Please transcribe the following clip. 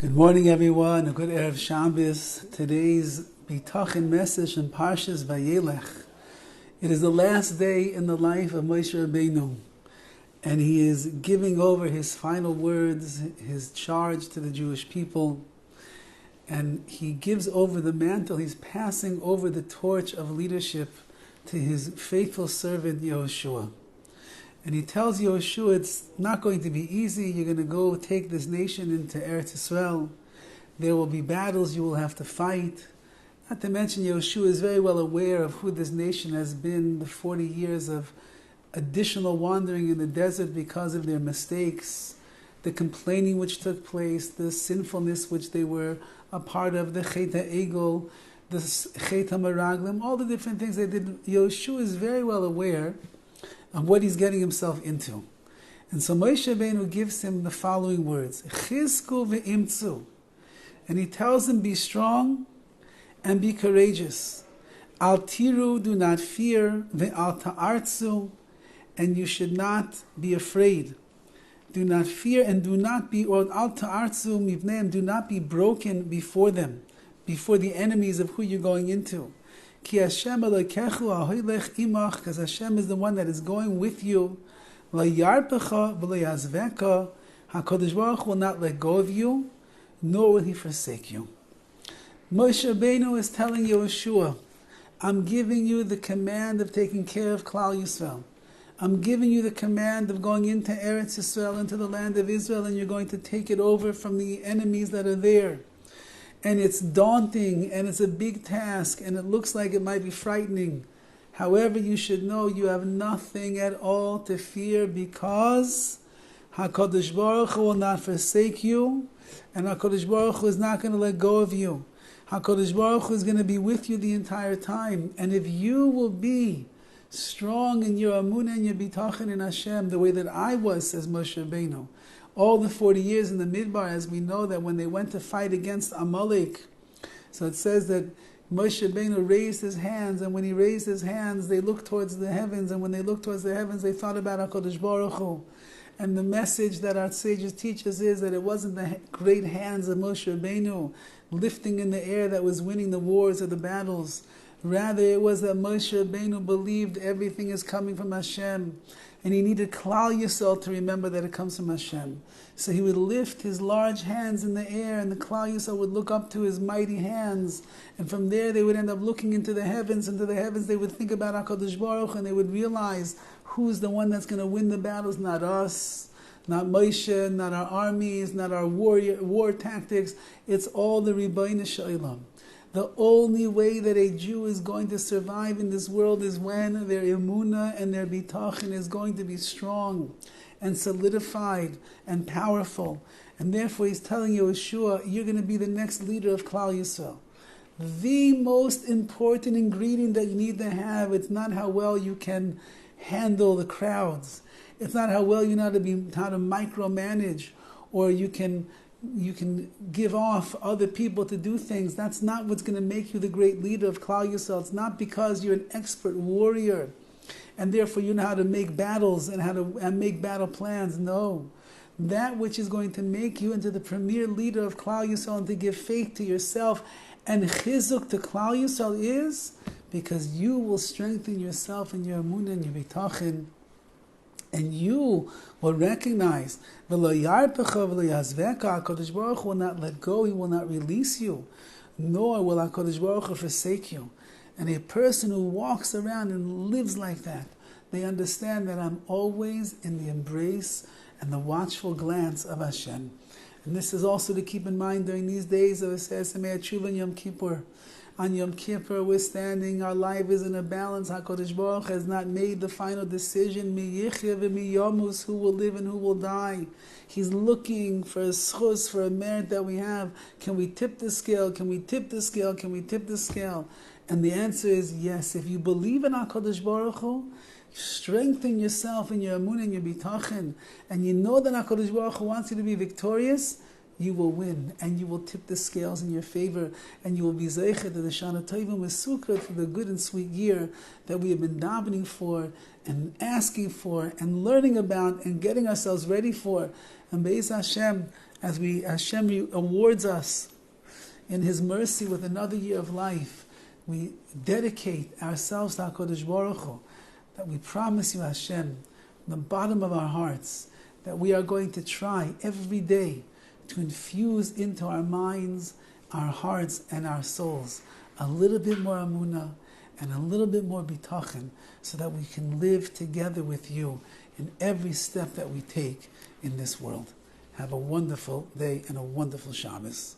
Good morning, everyone. A good Erev Shabbos. Today's Bitachon message in Parshas Vayeilech. It is the last day in the life of Moshe Rabbeinu, and he is giving over his final words, his charge to the Jewish people, and he gives over the mantle. He's passing over the torch of leadership to his faithful servant Yehoshua. And he tells Yehoshua it's not going to be easy. You're going to go take this nation into Eretz Yisrael. There will be battles you will have to fight. Not to mention Yehoshua is very well aware of who this nation has been, the 40 years of additional wandering in the desert because of their mistakes, the complaining which took place, the sinfulness which they were a part of, the Chet HaEgel, the Chet HaMeraglim, all the different things they did. Yehoshua is very well aware of what he's getting himself into. And so Moshe Rabbeinu gives him the following words, Chizku ve'imtzu. And he tells him, be strong and be courageous. Al tiru, do not fear, ve'al ta'artzu, and you should not be afraid. Do not fear and do not be, or al ta'artzu mivneim, do not be broken before them, before the enemies of who you're going into. Ki Hashem Elokechu ahoylech imach, because Hashem is the one that is going with you. Lo yarpecha v'lo yazveka, HaKadosh Baruch Hu will not let go of you, nor will he forsake you. Moshe Rabbeinu is telling Yehoshua, I'm giving you the command of taking care of Klal Yisrael. I'm giving you the command of going into Eretz Yisrael, into the land of Israel, and you're going to take it over from the enemies that are there. And it's daunting, and it's a big task, and it looks like it might be frightening. However, you should know you have nothing at all to fear, because HaKadosh Baruch Hu will not forsake you, and HaKadosh Baruch Hu is not going to let go of you. HaKadosh Baruch Hu is going to be with you the entire time. And if you will be strong in your Emunah and your Bitachon in Hashem, the way that I was, says Moshe Rabbeinu, all the 40 years in the Midbar, as we know that when they went to fight against Amalek, so it says that Moshe Rabbeinu raised his hands, and when he raised his hands, they looked towards the heavens, and when they looked towards the heavens, they thought about HaKadosh Baruch Hu. And the message that our sages teach us is that it wasn't the great hands of Moshe Rabbeinu lifting in the air that was winning the wars or the battles. Rather, it was that Moshe Rabbeinu believed everything is coming from Hashem, and he needed Klal Yisrael to remember that it comes from Hashem. So he would lift his large hands in the air, and the Klal Yisrael would look up to his mighty hands, and from there they would end up looking into the heavens. Into the heavens they would think about HaKadosh Baruch Hu, and they would realize who's the one that's going to win the battles, not us, not Moshe, not our armies, not our war tactics. It's all the Rabbi Shalom. The only way that a Jew is going to survive in this world is when their Emunah and their Bitachon is going to be strong and solidified and powerful. And therefore he's telling Yehoshua, you're going to be the next leader of Klal Yisrael. The most important ingredient that you need to have, it's not how well you can handle the crowds. It's not how well you know how to micromanage, or you can give off other people to do things. That's not what's going to make you the great leader of Klal Yisrael. It's not because you're an expert warrior and therefore you know how to make battles and make battle plans. No. That which is going to make you into the premier leader of Klal Yisrael and to give faith to yourself and chizuk to Klal Yisrael is because you will strengthen yourself in your Emunah and your Bitachon. And you will recognize HaKadosh Baruch Hu will not let go, he will not release you, nor will HaKadosh Baruch Hu forsake you. And a person who walks around and lives like that, they understand that I'm always in the embrace and the watchful glance of Hashem. And this is also to keep in mind during these days of Aseh Tshuva and Yom Kippur. On Yom Kippur, we're standing, our life is in a balance. HaKadosh Baruch has not made the final decision, mi yichya v'mi yamus, who will live and who will die. He's looking for a schus, for a merit that we have. Can we tip the scale? Can we tip the scale? Can we tip the scale? And the answer is yes. If you believe in HaKadosh Baruch Hu, strengthen yourself in your Emunah and your Bitachon, and you know that HaKadosh Baruch Hu wants you to be victorious, you will win, and you will tip the scales in your favor, and you will be zeicher to the Shana Tovim with Sukkot for the good and sweet year that we have been davening for, and asking for, and learning about, and getting ourselves ready for. And Be'ez Hashem, as Hashem awards us in His mercy with another year of life, we dedicate ourselves to HaKadosh Baruch Hu, that we promise you, Hashem, from the bottom of our hearts, that we are going to try every day to infuse into our minds, our hearts, and our souls a little bit more Emunah and a little bit more Bitachon, so that we can live together with you in every step that we take in this world. Have a wonderful day and a wonderful Shabbos.